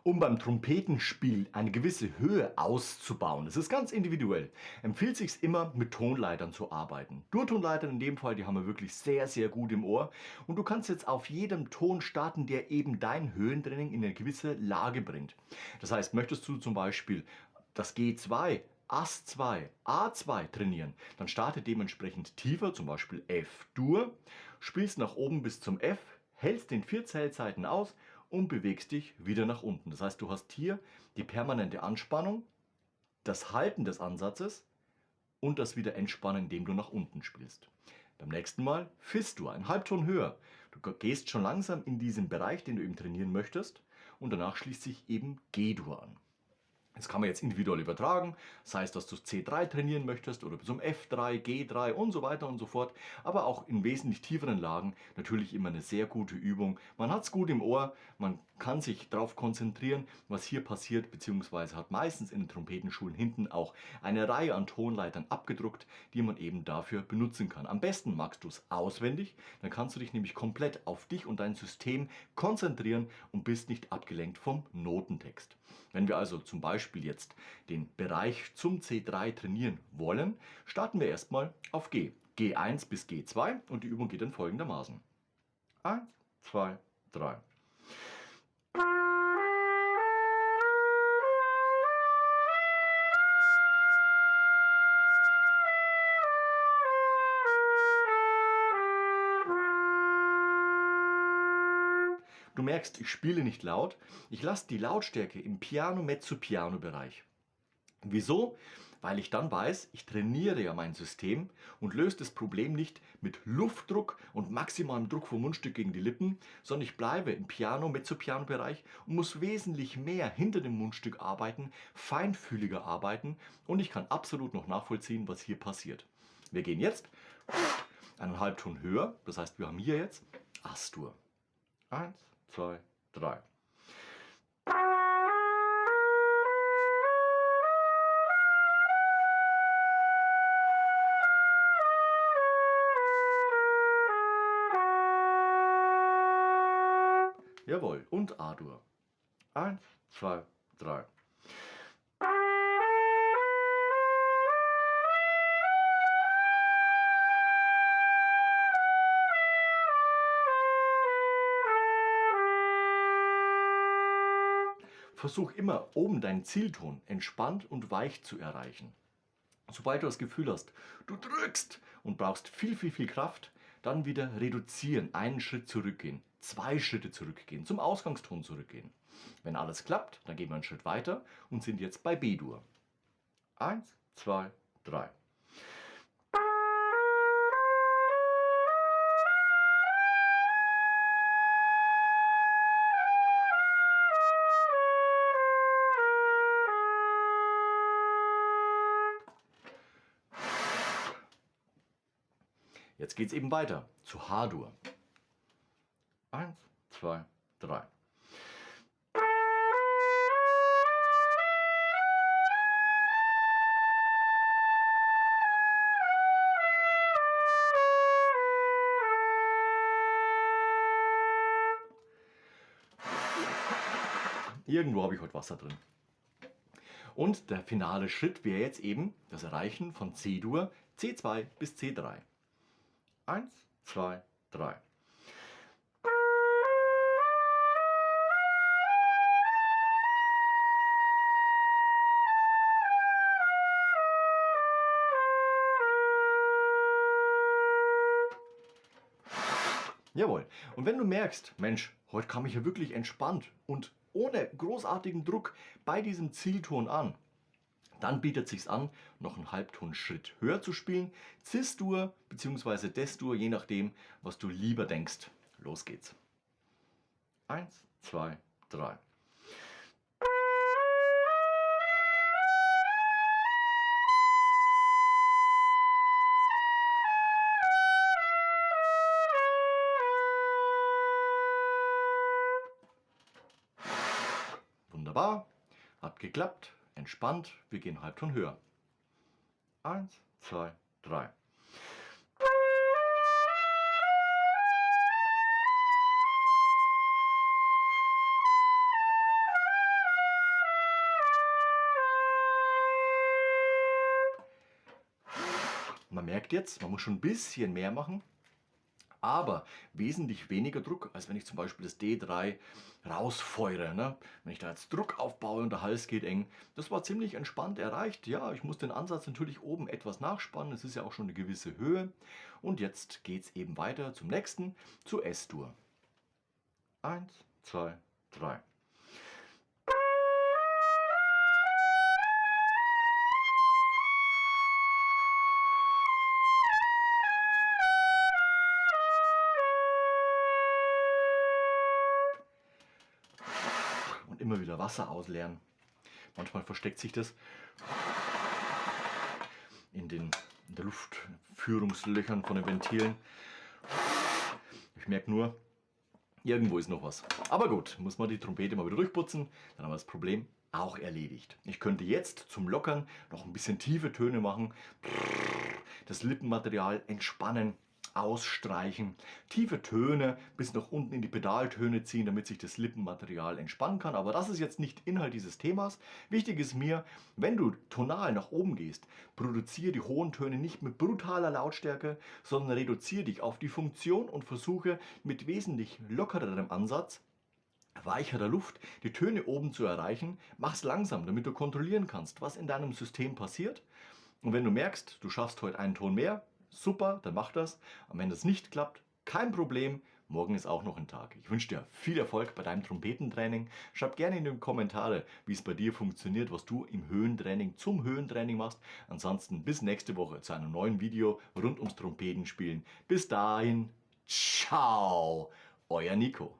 Um beim Trompetenspiel eine gewisse Höhe auszubauen, das ist ganz individuell, empfiehlt es sich immer, mit Tonleitern zu arbeiten. Durtonleitern in dem Fall, die haben wir wirklich sehr, sehr gut im Ohr. Und du kannst jetzt auf jedem Ton starten, der eben dein Höhentraining in eine gewisse Lage bringt. Das heißt, möchtest du zum Beispiel das G2, As2, A2 trainieren, dann starte dementsprechend tiefer, zum Beispiel F-Dur, spielst nach oben bis zum F, hältst den 4 Zählzeiten aus und bewegst dich wieder nach unten. Das heißt, du hast hier die permanente Anspannung, das Halten des Ansatzes und das wieder Entspannen, indem du nach unten spielst. Beim nächsten Mal Fis-Dur, ein Halbton höher. Du gehst schon langsam in diesen Bereich, den du eben trainieren möchtest, und danach schließt sich eben G-Dur an. Das kann man jetzt individuell übertragen, sei es, dass du C3 trainieren möchtest oder zum F3, G3 und so weiter und so fort. Aber auch in wesentlich tieferen Lagen natürlich immer eine sehr gute Übung. Man hat es gut im Ohr, man kann sich darauf konzentrieren, was hier passiert, beziehungsweise hat meistens in den Trompetenschulen hinten auch eine Reihe an Tonleitern abgedruckt, die man eben dafür benutzen kann. Am besten magst du es auswendig, dann kannst du dich nämlich komplett auf dich und dein System konzentrieren und bist nicht abgelenkt vom Notentext. Wenn wir also zum Beispiel jetzt den Bereich zum C3 trainieren wollen, starten wir erstmal auf G. G1 bis G2 und die Übung geht dann folgendermaßen. 1, 2, 3. Du merkst, ich spiele nicht laut. Ich lasse die Lautstärke im Piano-Mezzo-Piano-Bereich. Wieso? Weil ich dann weiß, ich trainiere ja mein System und löse das Problem nicht mit Luftdruck und maximalem Druck vom Mundstück gegen die Lippen, sondern ich bleibe im Piano-Mezzo-Piano-Bereich und muss wesentlich mehr hinter dem Mundstück arbeiten, feinfühliger arbeiten und ich kann absolut noch nachvollziehen, was hier passiert. Wir gehen jetzt einen Halbton höher, das heißt, wir haben hier jetzt As-Dur. 1, 2, 3. Jawohl, und A-Dur. 1, 2, 3. Versuch immer oben deinen Zielton entspannt und weich zu erreichen. Sobald du das Gefühl hast, du drückst und brauchst viel Kraft, dann wieder reduzieren, einen Schritt zurückgehen, 2 Schritte zurückgehen, zum Ausgangston zurückgehen. Wenn alles klappt, dann gehen wir einen Schritt weiter und sind jetzt bei B-Dur. 1, 2, 3. Jetzt geht es eben weiter zu H-Dur. 1, 2, 3. Irgendwo habe ich heute Wasser drin. Und der finale Schritt wäre jetzt eben das Erreichen von C-Dur, C2 bis C3. 1, 2, 3. Jawohl. Und wenn du merkst, Mensch, heute kam ich ja wirklich entspannt und ohne großartigen Druck bei diesem Zielton an, dann bietet es sich an, noch einen Halbtonschritt höher zu spielen. Cis-Dur bzw. Des-Dur, je nachdem, was du lieber denkst. Los geht's. 1, 2, 3. Wunderbar, hat geklappt, entspannt, wir gehen Halbton höher. 1, 2, 3. Man merkt jetzt, man muss schon ein bisschen mehr machen, aber wesentlich weniger Druck, als wenn ich zum Beispiel das D3 rausfeuere. Ne? Wenn ich da jetzt Druck aufbaue und der Hals geht eng, das war ziemlich entspannt erreicht. Ja, ich muss den Ansatz natürlich oben etwas nachspannen, es ist ja auch schon eine gewisse Höhe. Und jetzt geht es eben weiter zum nächsten, zu S-Dur. 1, 2, 3. Und immer wieder Wasser ausleeren. Manchmal versteckt sich das in der Luftführungslöchern von den Ventilen. Ich merke nur, irgendwo ist noch was. Aber gut, muss man die Trompete mal wieder durchputzen, dann haben wir das Problem auch erledigt. Ich könnte jetzt zum Lockern noch ein bisschen tiefe Töne machen, das Lippenmaterial entspannen, ausstreichen, tiefe Töne bis nach unten in die Pedaltöne ziehen, damit sich das Lippenmaterial entspannen kann. Aber das ist jetzt nicht Inhalt dieses Themas. Wichtig ist mir, wenn du tonal nach oben gehst, produziere die hohen Töne nicht mit brutaler Lautstärke, sondern reduziere dich auf die Funktion und versuche mit wesentlich lockererem Ansatz, weicherer Luft, die Töne oben zu erreichen. Mach's langsam, damit du kontrollieren kannst, was in deinem System passiert. Und wenn du merkst, du schaffst heute einen Ton mehr, super, dann mach das. Und wenn das nicht klappt, kein Problem. Morgen ist auch noch ein Tag. Ich wünsche dir viel Erfolg bei deinem Trompetentraining. Schreib gerne in die Kommentare, wie es bei dir funktioniert, was du im Höhentraining zum Höhentraining machst. Ansonsten bis nächste Woche zu einem neuen Video rund ums Trompetenspielen. Bis dahin, ciao, euer Nico.